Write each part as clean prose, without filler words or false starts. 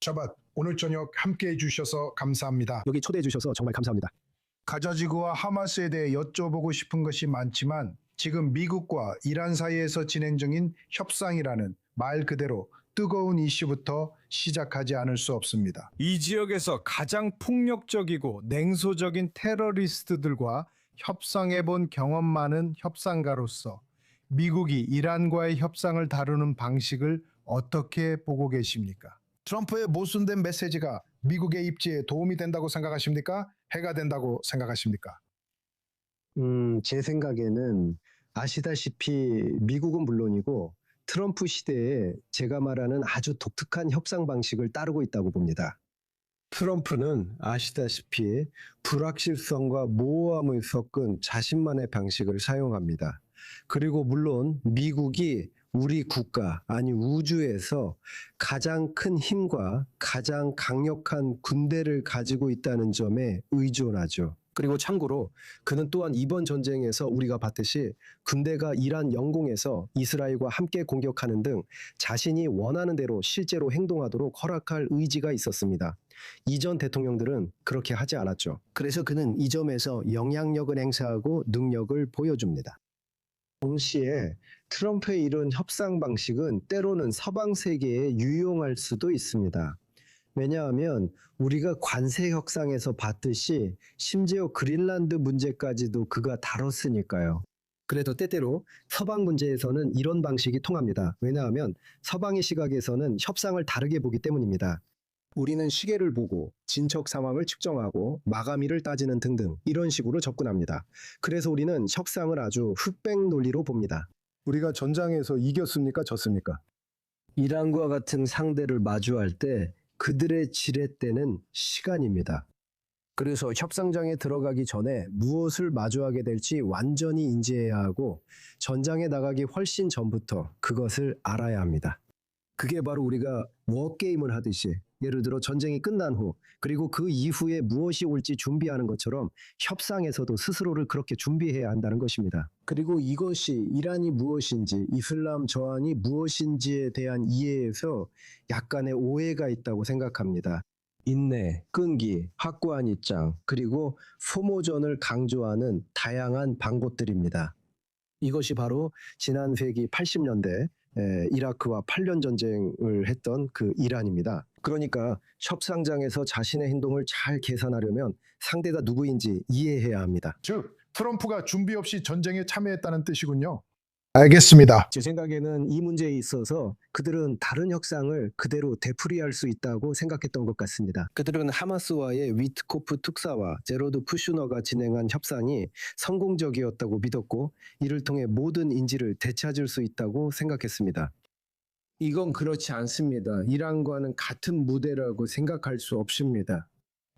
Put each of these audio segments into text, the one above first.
샤밧, 오늘 저녁 함께해 주셔서 감사합니다. 여기 초대해 주셔서 정말 감사합니다. 가자지구와 하마스에 대해 여쭤보고 싶은 것이 많지만 지금 미국과 이란 사이에서 진행 중인 협상이라는 말 그대로 뜨거운 이슈부터 시작하지 않을 수 없습니다. 이 지역에서 가장 폭력적이고 냉소적인 테러리스트들과 협상해본 경험 많은 협상가로서 미국이 이란과의 협상을 다루는 방식을 어떻게 보고 계십니까? 트럼프의 모순된 메시지가 미국의 입지에 도움이 된다고 생각하십니까? 해가 된다고 생각하십니까? 제 생각에는 아시다시피 미국은 물론이고 트럼프 시대에 제가 말하는 아주 독특한 협상 방식을 따르고 있다고 봅니다. 트럼프는 아시다시피 불확실성과 모호함을 섞은 자신만의 방식을 사용합니다. 그리고 물론 미국이 우리 국가, 아니 우주에서 가장 큰 힘과 가장 강력한 군대를 가지고 있다는 점에 의존하죠. 그리고 참고로 그는 또한 이번 전쟁에서 우리가 봤듯이 군대가 이란 영공에서 이스라엘과 함께 공격하는 등 자신이 원하는 대로 실제로 행동하도록 허락할 의지가 있었습니다. 이전 대통령들은 그렇게 하지 않았죠. 그래서 그는 이 점에서 영향력을 행사하고 능력을 보여줍니다. 동시에 트럼프의 이런 협상 방식은 때로는 서방 세계에 유용할 수도 있습니다. 왜냐하면 우리가 관세 협상에서 봤듯이 심지어 그린란드 문제까지도 그가 다뤘으니까요. 그래도 때때로 서방 문제에서는 이런 방식이 통합니다. 왜냐하면 서방의 시각에서는 협상을 다르게 보기 때문입니다. 우리는 시계를 보고 진척 상황을 측정하고 마감일을 따지는 등등 이런 식으로 접근합니다. 그래서 우리는 협상을 아주 흑백 논리로 봅니다. 우리가 전장에서 이겼습니까? 졌습니까? 이란과 같은 상대를 마주할 때 그들의 지렛대는 시간입니다. 그래서 협상장에 들어가기 전에 무엇을 마주하게 될지 완전히 인지해야 하고 전장에 나가기 훨씬 전부터 그것을 알아야 합니다. 그게 바로 우리가 워게임을 하듯이 예를 들어 전쟁이 끝난 후 그리고 그 이후에 무엇이 올지 준비하는 것처럼 협상에서도 스스로를 그렇게 준비해야 한다는 것입니다. 그리고 이것이 이란이 무엇인지 이슬람 저항이 무엇인지에 대한 이해에서 약간의 오해가 있다고 생각합니다. 인내, 끈기, 확고한 입장, 그리고 소모전을 강조하는 다양한 방법들입니다. 이것이 바로 지난 세기 80년대 이라크와 8년 전쟁을 했던 그 이란입니다. 그러니까 협상장에서 자신의 행동을 잘 계산하려면 상대가 누구인지 이해해야 합니다. 즉, 트럼프가 준비 없이 전쟁에 참여했다는 뜻이군요. 알겠습니다. 제 생각에는 이 문제에 있어서 그들은 다른 협상을 그대로 되풀이할 수 있다고 생각했던 것 같습니다. 그들은 하마스와의 위트코프 특사와 제로드 쿠슈너가 진행한 협상이 성공적이었다고 믿었고 이를 통해 모든 인지를 되찾을 수 있다고 생각했습니다. 이건 그렇지 않습니다. 이란과는 같은 무대라고 생각할 수 없습니다.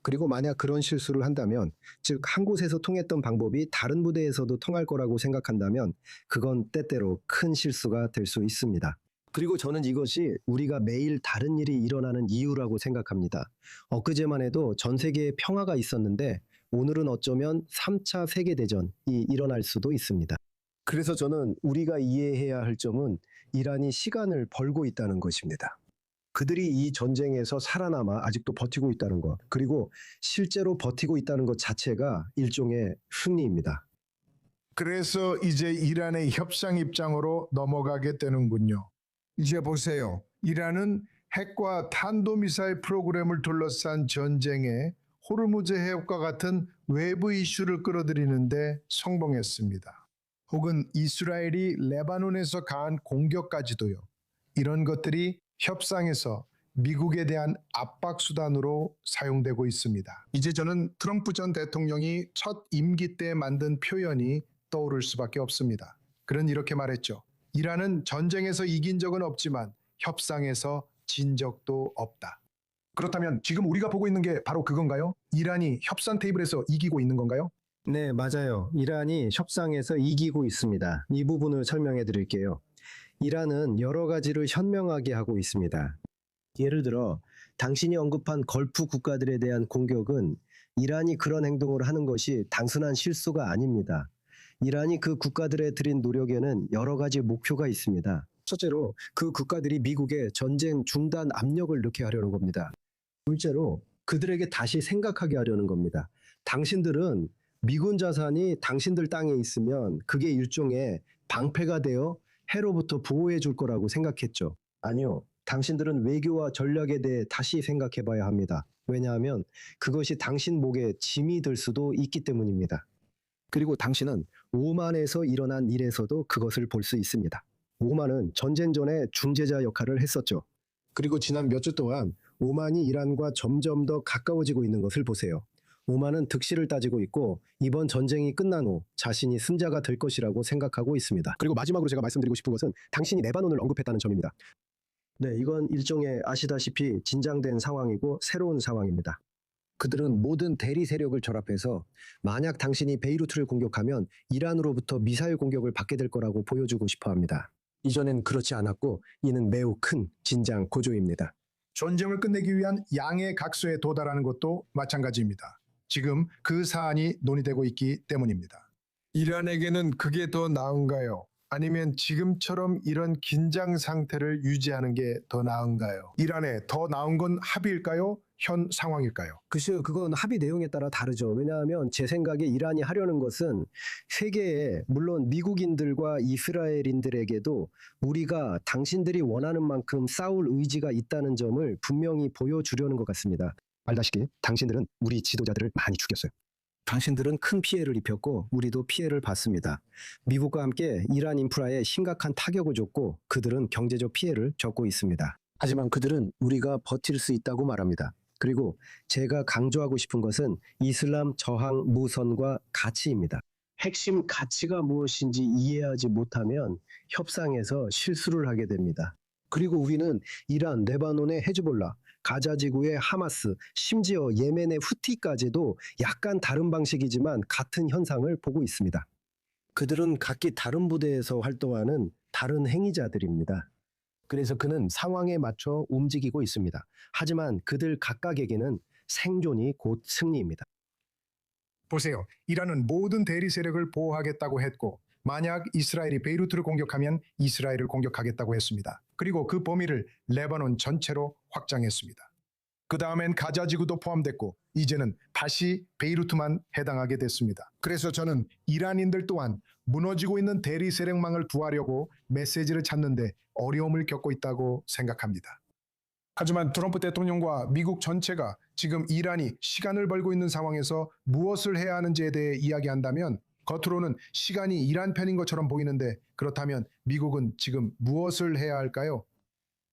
그리고 만약 그런 실수를 한다면, 즉 한 곳에서 통했던 방법이 다른 무대에서도 통할 거라고 생각한다면 그건 때때로 큰 실수가 될 수 있습니다. 그리고 저는 이것이 우리가 매일 다른 일이 일어나는 이유라고 생각합니다. 엊그제만 해도 전 세계에 평화가 있었는데 오늘은 어쩌면 3차 세계대전이 일어날 수도 있습니다. 그래서 저는 우리가 이해해야 할 점은 이란이 시간을 벌고 있다는 것입니다. 그들이 이 전쟁에서 살아남아 아직도 버티고 있다는 것, 그리고 실제로 버티고 있다는 것 자체가 일종의 승리입니다. 그래서 이제 이란의 협상 입장으로 넘어가게 되는군요. 이제 보세요. 이란은 핵과 탄도미사일 프로그램을 둘러싼 전쟁에 호르무즈 해협과 같은 외부 이슈를 끌어들이는데 성공했습니다. 혹은 이스라엘이 레바논에서 가한 공격까지도요. 이런 것들이 협상에서 미국에 대한 압박 수단으로 사용되고 있습니다. 이제 저는 트럼프 전 대통령이 첫 임기 때 만든 표현이 떠오를 수밖에 없습니다. 그는 이렇게 말했죠. 이란은 전쟁에서 이긴 적은 없지만 협상에서 진 적도 없다. 그렇다면 지금 우리가 보고 있는 게 바로 그건가요? 이란이 협상 테이블에서 이기고 있는 건가요? 네, 맞아요. 이란이 협상에서 이기고 있습니다. 이 부분을 설명해 드릴게요. 이란은 여러 가지를 현명하게 하고 있습니다. 예를 들어 당신이 언급한 걸프 국가들에 대한 공격은 이란이 그런 행동을 하는 것이 단순한 실수가 아닙니다. 이란이 그 국가들에 들인 노력에는 여러 가지 목표가 있습니다. 첫째로 그 국가들이 미국에 전쟁 중단 압력을 넣게 하려는 겁니다. 둘째로 그들에게 다시 생각하게 하려는 겁니다. 당신들은 미군 자산이 당신들 땅에 있으면 그게 일종의 방패가 되어 해로부터 보호해 줄 거라고 생각했죠. 아니요. 당신들은 외교와 전략에 대해 다시 생각해 봐야 합니다. 왜냐하면 그것이 당신 목에 짐이 될 수도 있기 때문입니다. 그리고 당신은 오만에서 일어난 일에서도 그것을 볼 수 있습니다. 오만은 전쟁 전에 중재자 역할을 했었죠. 그리고 지난 몇 주 동안 오만이 이란과 점점 더 가까워지고 있는 것을 보세요. 오만은 득실을 따지고 있고 이번 전쟁이 끝난 후 자신이 승자가 될 것이라고 생각하고 있습니다. 그리고 마지막으로 제가 말씀드리고 싶은 것은 당신이 레바논을 언급했다는 점입니다. 네, 이건 일종의 아시다시피 진장된 상황이고 새로운 상황입니다. 그들은 모든 대리 세력을 결합해서 만약 당신이 베이루트를 공격하면 이란으로부터 미사일 공격을 받게 될 거라고 보여주고 싶어 합니다. 이전엔 그렇지 않았고 이는 매우 큰 진장 고조입니다. 전쟁을 끝내기 위한 양의 각서에 도달하는 것도 마찬가지입니다. 지금 그 사안이 논의되고 있기 때문입니다. 이란에게는 그게 더 나은가요? 아니면 지금처럼 이런 긴장 상태를 유지하는 게 더 나은가요? 이란에 더 나은 건 합의일까요? 현 상황일까요? 글쎄요, 그건 합의 내용에 따라 다르죠. 왜냐하면 제 생각에 이란이 하려는 것은 세계에 물론 미국인들과 이스라엘인들에게도 우리가 당신들이 원하는 만큼 싸울 의지가 있다는 점을 분명히 보여주려는 것 같습니다. 알다시피 당신들은 우리 지도자들을 많이 죽였어요. 당신들은 큰 피해를 입혔고 우리도 피해를 봤습니다. 미국과 함께 이란 인프라에 심각한 타격을 줬고 그들은 경제적 피해를 겪고 있습니다. 하지만 그들은 우리가 버틸 수 있다고 말합니다. 그리고 제가 강조하고 싶은 것은 이슬람 저항 무선과 가치입니다. 핵심 가치가 무엇인지 이해하지 못하면 협상에서 실수를 하게 됩니다. 그리고 우리는 이란, 레바논의 헤즈볼라, 가자 지구의 하마스, 심지어 예멘의 후티까지도 약간 다른 방식이지만 같은 현상을 보고 있습니다. 그들은 각기 다른 부대에서 활동하는 다른 행위자들입니다. 그래서 그는 상황에 맞춰 움직이고 있습니다. 하지만 그들 각각에게는 생존이 곧 승리입니다. 보세요. 이란은 모든 대리 세력을 보호하겠다고 했고 만약 이스라엘이 베이루트를 공격하면 이스라엘을 공격하겠다고 했습니다. 그리고 그 범위를 레바논 전체로 확장했습니다. 그 다음엔 가자 지구도 포함됐고 이제는 다시 베이루트만 해당하게 됐습니다. 그래서 저는 이란인들 또한 무너지고 있는 대리 세력망을 구하려고 메시지를 찾는데 어려움을 겪고 있다고 생각합니다. 하지만 트럼프 대통령과 미국 전체가 지금 이란이 시간을 벌고 있는 상황에서 무엇을 해야 하는지에 대해 이야기한다면 겉으로는 시간이 이란 편인 것처럼 보이는데 그렇다면 미국은 지금 무엇을 해야 할까요?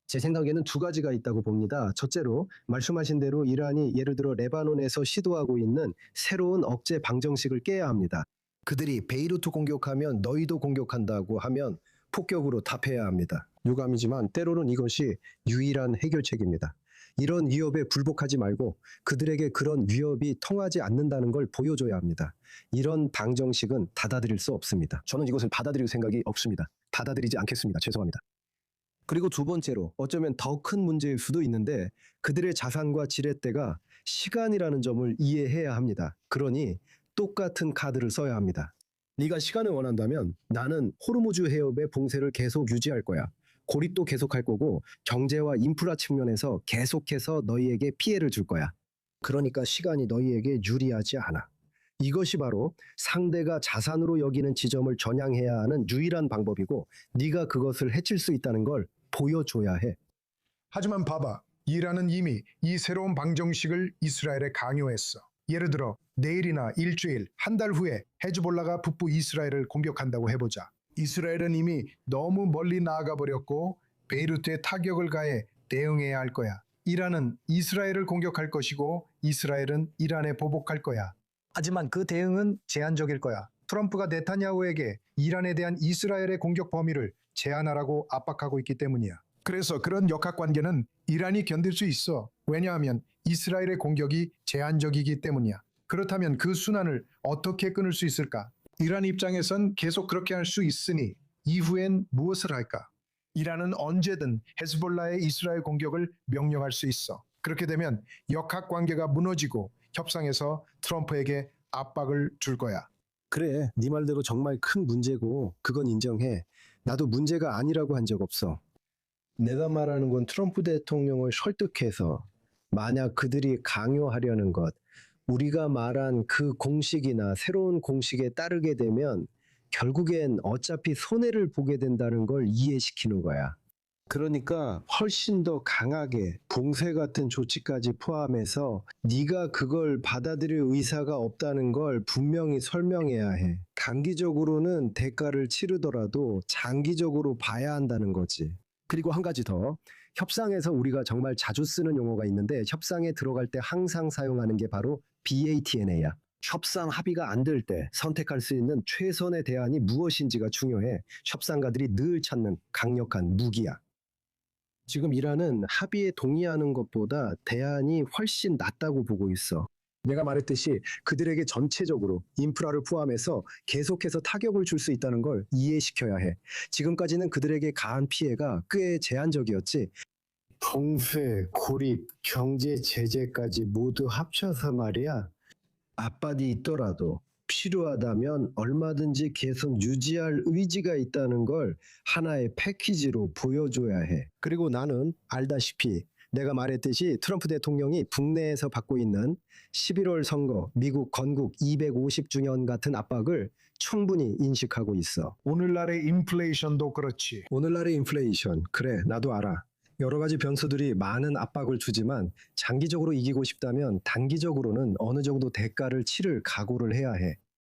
제 생각에는 두 가지가 있다고 봅니다. 첫째로 말씀하신 대로 이란이 예를 들어 레바논에서 시도하고 있는 새로운 억제 방정식을 깨야 합니다. 그들이 베이루트 공격하면 너희도 공격한다고 하면 폭격으로 답해야 합니다. 유감이지만 때로는 이것이 유일한 해결책입니다. 이런 위협에 굴복하지 말고 그들에게 그런 위협이 통하지 않는다는 걸 보여줘야 합니다. 이런 방정식은 받아들일 수 없습니다. 저는 이것을 받아들일 생각이 없습니다. 받아들이지 않겠습니다. 죄송합니다. 그리고 두 번째로 어쩌면 더 큰 문제일 수도 있는데 그들의 자산과 지렛대가 시간이라는 점을 이해해야 합니다. 그러니 똑같은 카드를 써야 합니다. 네가 시간을 원한다면 나는 호르무즈 해협의 봉쇄를 계속 유지할 거야. 고립도 계속할 거고 경제와 인프라 측면에서 계속해서 너희에게 피해를 줄 거야. 그러니까 시간이 너희에게 유리하지 않아. 이것이 바로 상대가 자산으로 여기는 지점을 겨냥해야 하는 유일한 방법이고 네가 그것을 해칠 수 있다는 걸 보여줘야 해. 하지만 봐봐. 이란은 이미 이 새로운 방정식을 이스라엘에 강요했어. 예를 들어 내일이나 일주일, 한 달 후에 헤즈볼라가 북부 이스라엘을 공격한다고 해보자. 이스라엘은 이미 너무 멀리 나아가 버렸고 베이루트에 타격을 가해 대응해야 할 거야. 이란은 이스라엘을 공격할 것이고 이스라엘은 이란에 보복할 거야. 하지만 그 대응은 제한적일 거야. 트럼프가 네타냐후에게 이란에 대한 이스라엘의 공격 범위를 제한하라고 압박하고 있기 때문이야. 그래서 그런 역학관계는 이란이 견딜 수 있어. 왜냐하면 이스라엘의 공격이 제한적이기 때문이야. 그렇다면 그 순환을 어떻게 끊을 수 있을까? 이란 입장에선 계속 그렇게 할 수 있으니 이후엔 무엇을 할까? 이란은 언제든 헤즈볼라의 이스라엘 공격을 명령할 수 있어. 그렇게 되면 역학관계가 무너지고 협상에서 트럼프에게 압박을 줄 거야. 그래, 네 말대로 정말 큰 문제고 그건 인정해. 나도 문제가 아니라고 한 적 없어. 내가 말하는 건 트럼프 대통령을 설득해서 만약 그들이 강요하려는 것, 우리가 말한 그 공식이나 새로운 공식에 따르게 되면 결국엔 어차피 손해를 보게 된다는 걸 이해시키는 거야. 그러니까 훨씬 더 강하게 봉쇄 같은 조치까지 포함해서 네가 그걸 받아들일 의사가 없다는 걸 분명히 설명해야 해. 단기적으로는 대가를 치르더라도 장기적으로 봐야 한다는 거지. 그리고 한 가지 더. 협상에서 우리가 정말 자주 쓰는 용어가 있는데 협상에 들어갈 때 항상 사용하는 게 바로 BATNA야. 협상 합의가 안 될 때 선택할 수 있는 최선의 대안이 무엇인지가 중요해. 협상가들이 늘 찾는 강력한 무기야. 지금 이란은 합의에 동의하는 것보다 대안이 훨씬 낫다고 보고 있어. 내가 말했듯이 그들에게 전체적으로 인프라를 포함해서 계속해서 타격을 줄 수 있다는 걸 이해시켜야 해. 지금까지는 그들에게 가한 피해가 꽤 제한적이었지. 봉쇄, 고립, 경제 제재까지 모두 합쳐서 말이야. 압박이 있더라도 필요하다면 얼마든지 계속 유지할 의지가 있다는 걸 하나의 패키지로 보여줘야 해. 그리고 나는 알다시피 내가 말했듯이 트럼프 대통령이 북내에서 받고 있는 11월 선거, 미국 건국 250주년 같은 압박을 충분히 인식하고 있어. 오늘날의 인플레이션도 그렇지. 오늘날의 인플레이션, 그래, 나도 알아. 여러 가지 변수들이 많은 압박을 주지만 장기적으로 이기고 싶다면 단기적으로는 어느 정도 대가를 치를 각오를 해야 해.